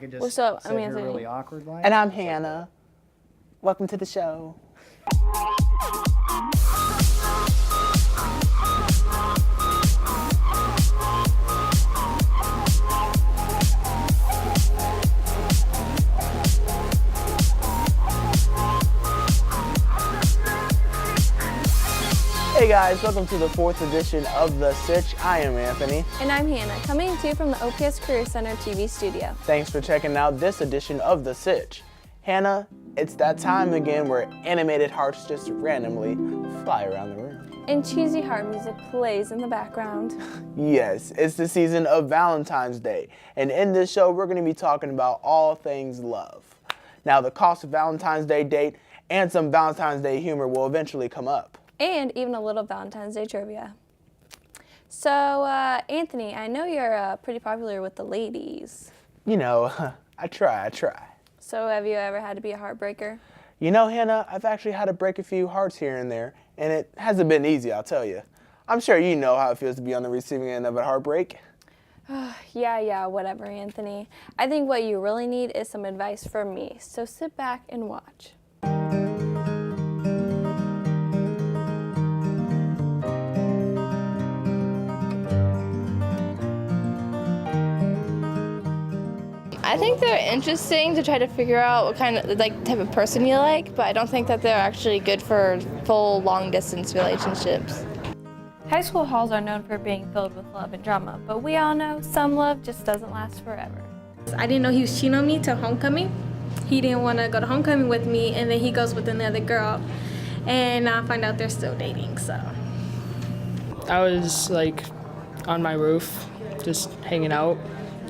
What's up? I'm Anthony. Really awkward line. And I'm Hannah. Welcome to the show. Hey guys, welcome to the 4th edition of The Sitch. I am Anthony. And I'm Hannah, coming to you from the OPS Career Center TV studio. Thanks for checking out this edition of The Sitch. Hannah, it's that time again where animated hearts just randomly fly around the room. And cheesy heart music plays in the background. Yes, it's the season of Valentine's Day. And in this show, we're going to be talking about all things love. Now, the cost of Valentine's Day date and some Valentine's Day humor will eventually come up. And even a little Valentine's Day trivia. So, Anthony, I know you're pretty popular with the ladies. You know, I try. So have you ever had to be a heartbreaker? You know, Hannah, I've actually had to break a few hearts here and there, and it hasn't been easy, I'll tell you. I'm sure you know how it feels to be on the receiving end of a heartbreak. Yeah, whatever, Anthony. I think what you really need is some advice from me, so sit back and watch. I think they're interesting to try to figure out what kind of type of person you like, but I don't think that they're actually good for full long distance relationships. High school halls are known for being filled with love and drama, but we all know some love just doesn't last forever. I didn't know he was cheating on me till homecoming. He didn't want to go to homecoming with me, and then he goes with another girl, and I find out they're still dating, so. I was on my roof, just hanging out.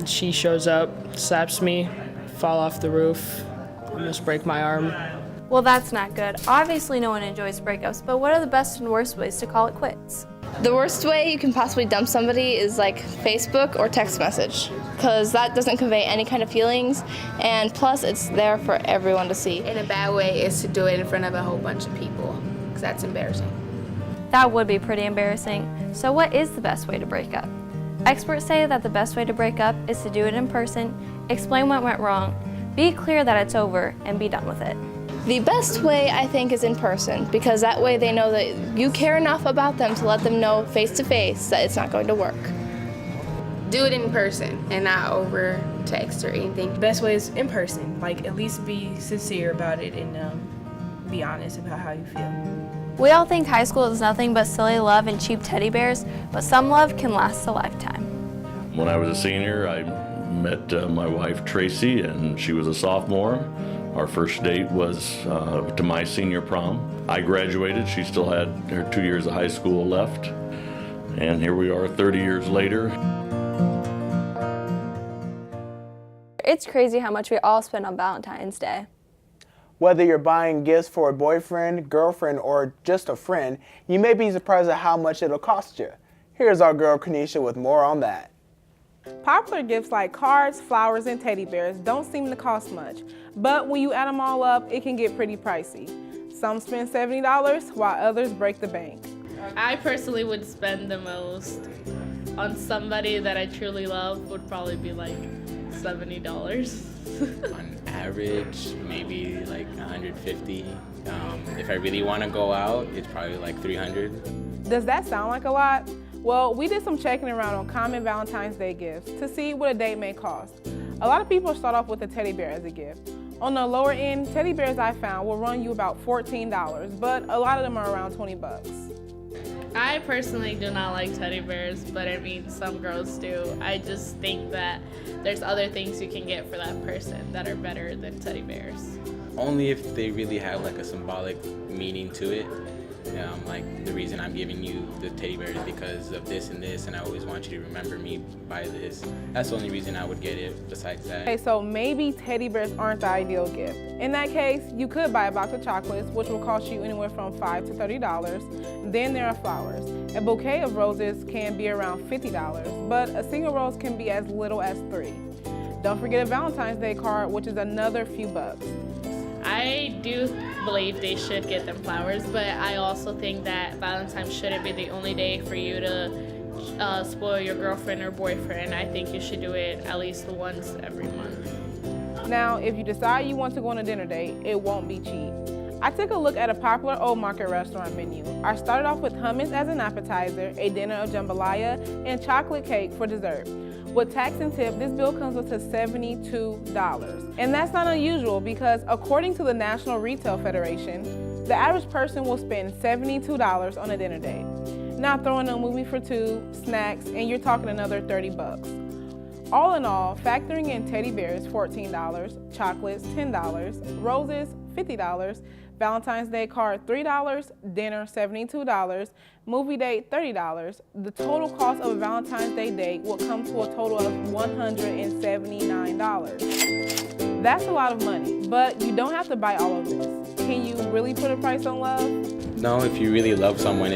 She shows up, slaps me, fall off the roof, almost break my arm. Well, that's not good. Obviously, no one enjoys breakups, but what are the best and worst ways to call it quits? The worst way you can possibly dump somebody is Facebook or text message, because that doesn't convey any kind of feelings, and plus it's there for everyone to see. In a bad way is to do it in front of a whole bunch of people, because that's embarrassing. That would be pretty embarrassing. So what is the best way to break up? Experts say that the best way to break up is to do it in person, explain what went wrong, be clear that it's over, and be done with it. The best way, I think, is in person, because that way they know that you care enough about them to let them know face to face that it's not going to work. Do it in person and not over text or anything. The best way is in person. At least be sincere about it and be honest about how you feel. We all think high school is nothing but silly love and cheap teddy bears, but some love can last a lifetime. When I was a senior, I met my wife Tracy, and she was a sophomore. Our first date was to my senior prom. I graduated, she still had her 2 years of high school left, and here we are 30 years later. It's crazy how much we all spend on Valentine's Day. Whether you're buying gifts for a boyfriend, girlfriend, or just a friend, you may be surprised at how much it'll cost you. Here's our girl Kanisha with more on that. Popular gifts like cards, flowers, and teddy bears don't seem to cost much, but when you add them all up, it can get pretty pricey. Some spend $70 while others break the bank. I personally would spend the most on somebody that I truly love would probably be $70. On average, maybe $150. If I really want to go out, it's probably $300. Does that sound like a lot? Well, we did some checking around on common Valentine's Day gifts to see what a date may cost. A lot of people start off with a teddy bear as a gift. On the lower end, teddy bears I found will run you about $14, but a lot of them are around 20 bucks. I personally do not like teddy bears, but I mean some girls do. I just think that there's other things you can get for that person that are better than teddy bears. Only if they really have a symbolic meaning to it. The reason I'm giving you the teddy bear is because of this and this, and I always want you to remember me by this. That's the only reason I would get it besides that. Okay, so maybe teddy bears aren't the ideal gift. In that case, you could buy a box of chocolates, which will cost you anywhere from $5 to $30. Then there are flowers. A bouquet of roses can be around $50, but a single rose can be as little as $3. Don't forget a Valentine's Day card, which is another few bucks. I do believe they should get them flowers, but I also think that Valentine's shouldn't be the only day for you to spoil your girlfriend or boyfriend. I think you should do it at least once every month. Now, if you decide you want to go on a dinner date, it won't be cheap. I took a look at a popular Old Market restaurant menu. I started off with hummus as an appetizer, a dinner of jambalaya, and chocolate cake for dessert. With tax and tip, this bill comes up to $72. And that's not unusual because according to the National Retail Federation, the average person will spend $72 on a dinner date. Now throw in a movie for two, snacks, and you're talking another $30. All in all, factoring in teddy bears, $14, chocolates, $10, roses, $50, Valentine's Day card, $3, dinner, $72, movie date, $30. The total cost of a Valentine's Day date will come to a total of $179. That's a lot of money, but you don't have to buy all of this. Can you really put a price on love? No, if you really love someone,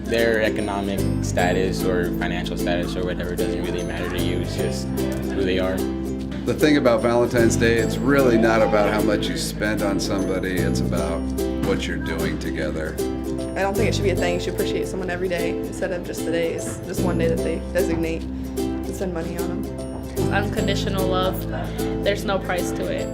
their economic status or financial status or whatever doesn't really matter to you. It's just who they are. The thing about Valentine's Day, it's really not about how much you spend on somebody, it's about what you're doing together. I don't think it should be a thing. You should appreciate someone every day instead of just the days, just one day that they designate to spend money on them. Unconditional love, there's no price to it.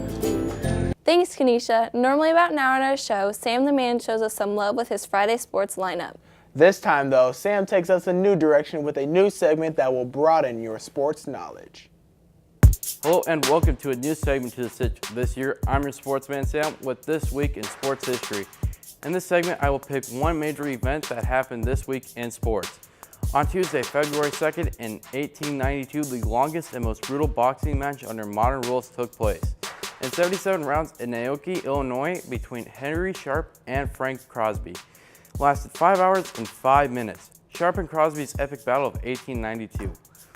Thanks, Kanisha. Normally about now on our show, Sam the Man shows us some love with his Friday sports lineup. This time, though, Sam takes us a new direction with a new segment that will broaden your sports knowledge. Hello and welcome to a new segment to the Sitch. This year, I'm your sportsman Sam with This Week in Sports History. In this segment, I will pick one major event that happened this week in sports. On Tuesday, February 2nd, in 1892, the longest and most brutal boxing match under modern rules took place. In 77 rounds in Naoki, Illinois, between Henry Sharp and Frank Crosby. Lasted 5 hours and 5 minutes. Sharp and Crosby's epic battle of 1892.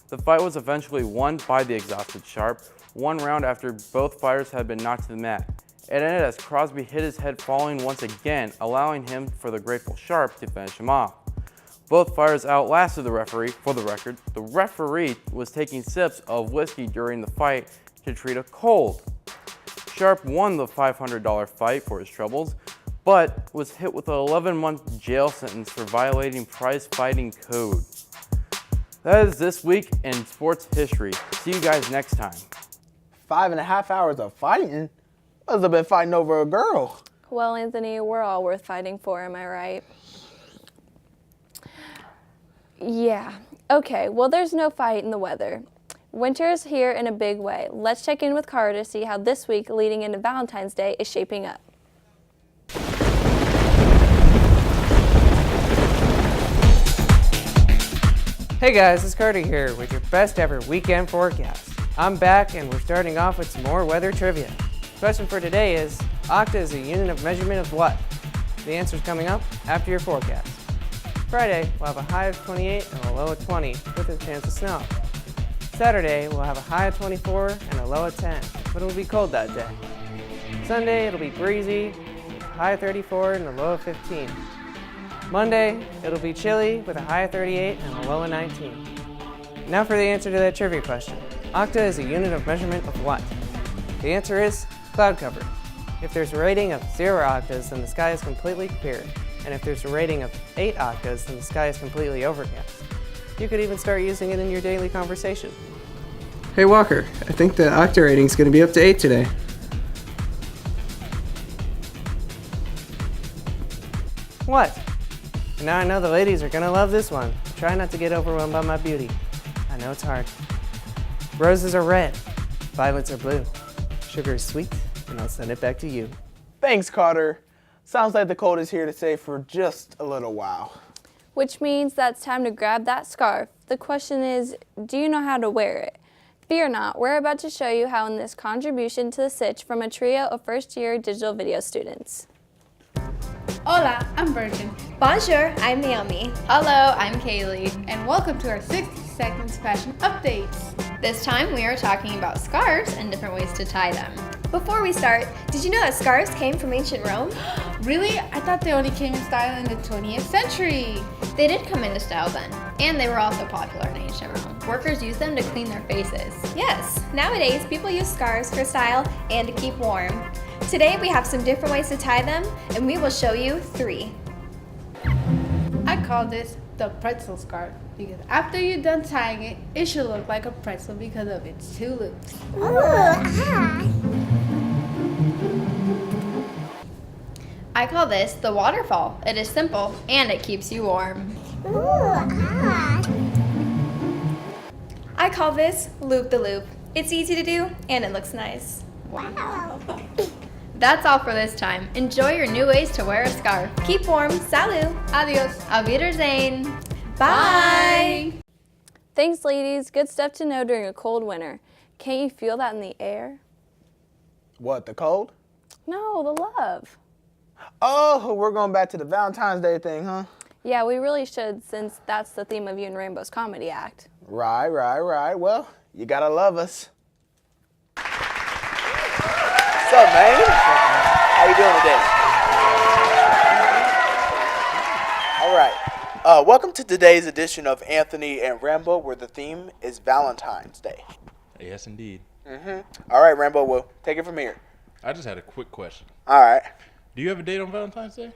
The fight was eventually won by the exhausted Sharp, one round after both fighters had been knocked to the mat. It ended as Crosby hit his head falling once again, allowing him for the grateful Sharp to finish him off. Both fighters outlasted the referee. For the record, the referee was taking sips of whiskey during the fight to treat a cold. Sharp won the $500 fight for his troubles, but was hit with an 11-month jail sentence for violating prize fighting code. That is This Week in Sports History. See you guys next time. 5.5 hours of fighting? Must have been fighting over a girl. Well, Anthony, we're all worth fighting for, am I right? Yeah. Okay, well, there's no fight in the weather. Winter is here in a big way. Let's check in with Carter to see how this week leading into Valentine's Day is shaping up. Hey guys, it's Carter here with your best ever weekend forecast. I'm back and we're starting off with some more weather trivia. Question for today is, octa is a unit of measurement of what? The answer's coming up after your forecast. Friday, we'll have a high of 28 and a low of 20 with a chance of snow. Saturday, we'll have a high of 24 and a low of 10, but it'll be cold that day. Sunday, it'll be breezy, high of 34 and a low of 15. Monday, it'll be chilly with a high of 38 and a low of 19. Now for the answer to that trivia question. Octa is a unit of measurement of what? The answer is cloud cover. If there's a rating of 0 octas, then the sky is completely clear. And if there's a rating of 8 octas, then the sky is completely overcast. You could even start using it in your daily conversation. Hey Walker, I think the octa rating's going to be up to 8 today. What? And now I know the ladies are going to love this one. Try not to get overwhelmed by my beauty. I know it's hard. Roses are red, violets are blue. Sugar is sweet, and I'll send it back to you. Thanks, Carter. Sounds like the cold is here to stay for just a little while. Which means that it's time to grab that scarf. The question is, do you know how to wear it? Fear not, we're about to show you how in this contribution to the Sitch from a trio of first-year digital video students. Hola, I'm Virgin. Bonjour, I'm Naomi. Hello, I'm Kaylee. And welcome to our 60 Seconds Fashion Updates. This time we are talking about scarves and different ways to tie them. Before we start, did you know that scarves came from ancient Rome? Really? I thought they only came in style in the 20th century. They did come into style then, and they were also popular in ancient Rome. Workers used them to clean their faces. Yes, nowadays people use scarves for style and to keep warm. Today we have some different ways to tie them, and we will show you 3. I call this the pretzel scarf because after you're done tying it, it should look like a pretzel because of its 2 loops. I call this the waterfall. It is simple and it keeps you warm. I call this loop the loop. It's easy to do and it looks nice. Wow. That's all for this time. Enjoy your new ways to wear a scarf. Keep warm. Salut. Adios. Auf Wiedersehen. Bye. Thanks, ladies. Good stuff to know during a cold winter. Can't you feel that in the air? What, the cold? No, the love. Oh, we're going back to the Valentine's Day thing, huh? Yeah, we really should, since that's the theme of You and Rainbow's comedy act. Right. Well, you gotta love us. What's up, man? How you doing today? All right. Welcome to today's edition of Anthony and Rambo, where the theme is Valentine's Day. Yes, indeed. All right, Rambo, well, take it from here. I just had a quick question. All right. Do you have a date on Valentine's Day?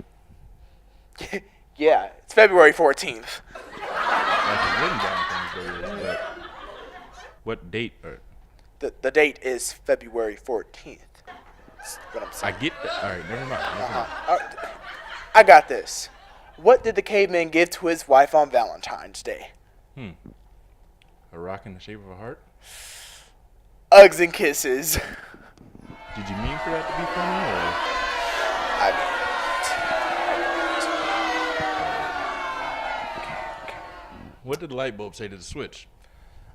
Yeah, it's February 14th. Like a written Valentine's Day, but what date? The date is February 14th. That's what I'm saying. I get that. All right, never mind. I got this. What did the caveman give to his wife on Valentine's Day? A rock in the shape of a heart? Hugs and kisses. Did you mean for that to be funny, or? I mean, what did the light bulb say to the switch?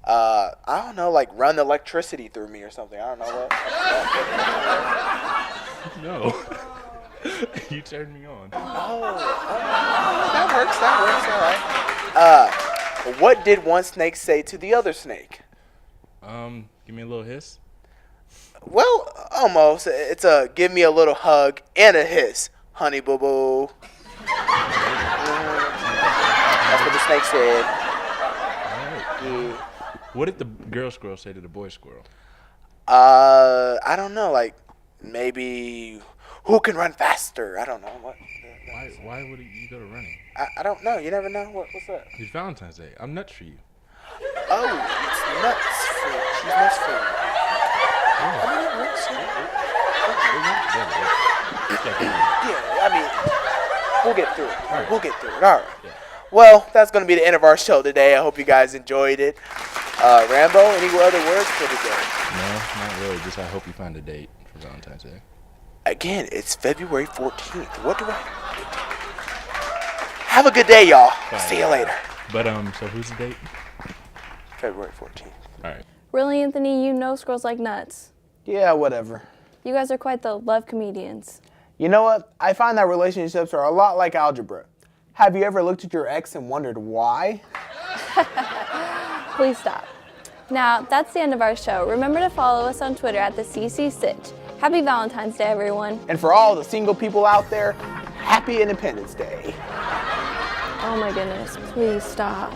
I don't know, like run the electricity through me or something. I don't know what. No. You turned me on. That works, all right. What did one snake say to the other snake? Give me a little hiss. Well, almost. It's a give me a little hug and a hiss, honey boo boo. That's what the snake said. Yeah. What did the girl squirrel say to the boy squirrel? I don't know. Like maybe who can run faster? I don't know. What? Why would you go to running? I don't know. You never know. What's up? It's Valentine's Day. I'm nuts for you. Oh, it's nuts for you. She's nuts for you. Yeah, I mean, we'll get through it. Right. We'll get through it. All right. Yeah. Well, that's going to be the end of our show today. I hope you guys enjoyed it. Rambo, any other words for today? No, not really. Just I hope you find a date for Valentine's Day. Again, it's February 14th. What do I... Have a good day, y'all. Bye. See you later. But, so who's the date? February 14th. All right. Really, Anthony, you know squirrels like nuts. Yeah, whatever. You guys are quite the love comedians. You know what? I find that relationships are a lot like algebra. Have you ever looked at your ex and wondered why? Please stop. Now, that's the end of our show. Remember to follow us on Twitter at the CC Sitch. Happy Valentine's Day, everyone. And for all the single people out there, happy Independence Day. Oh my goodness, please stop.